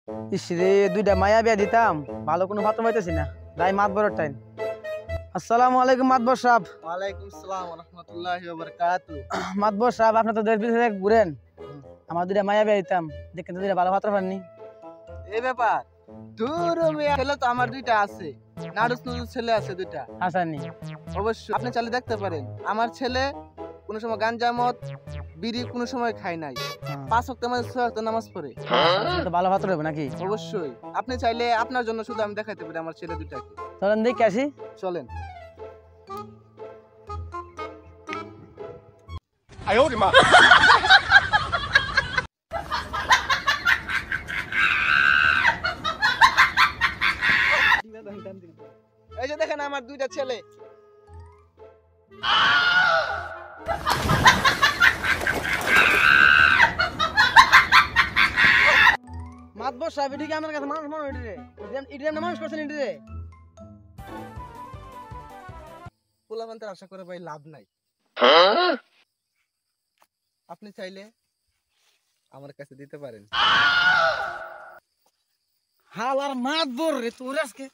ইসরে দুইটা মায়া বিয়া দিতাম, ভালো কোনো পাত্র পাইতেছি না। যাই মাতবরের টাইম। আসসালামু আলাইকুম মাতবর সাহেব। ওয়ালাইকুম আসসালাম ওয়া রাহমাতুল্লাহি ওয়া বারাকাতুহু। মাতবর সাহেব, আপনি তো দেশ বিদেশে ঘুরেন, আমার দুইটা মায়া বিয়া দিতাম, দেখেন তো দুইটা ভালো পাত্র পাননি। এই ব্যাপার, দূর মিয়া, ছেলে তো আমার দুইটা আছে, নাড়ুস নুডুস ছেলে আছে দুইটা। হাসানি অবশ্যই আপনি চাইলে দেখতে পারেন, আমার ছেলে কোনো সময় গাঞ্জা মদ বিড়ি কোনো সময় খায় নাই, 5 ওয়াক্ত নামাজ 6 ওয়াক্ত নামাজ পড়ে। তো ভালো পাত্র হবে নাকি? অবশ্যই আপনি চাইলে আপনার জন্য শুধু আমি দেখাইতে পারি আমার ছেলে দুইটাকে। চলেন দেখে আসি। চলেন। এই যে দেখেন আমার দুইটা ছেলে। মাতবর সাহেব, এদিকে আমার কাছে মানুষ মনে হইছে রে, ইডিয়াম না মানুষ করছেন ইডিরে। পোলাপান্তের আশা করে ভাই লাভ নাই। আপনি চাইলে আমার কাছে দিতে পারেন। হালার মাতবর রে তোর আজকে।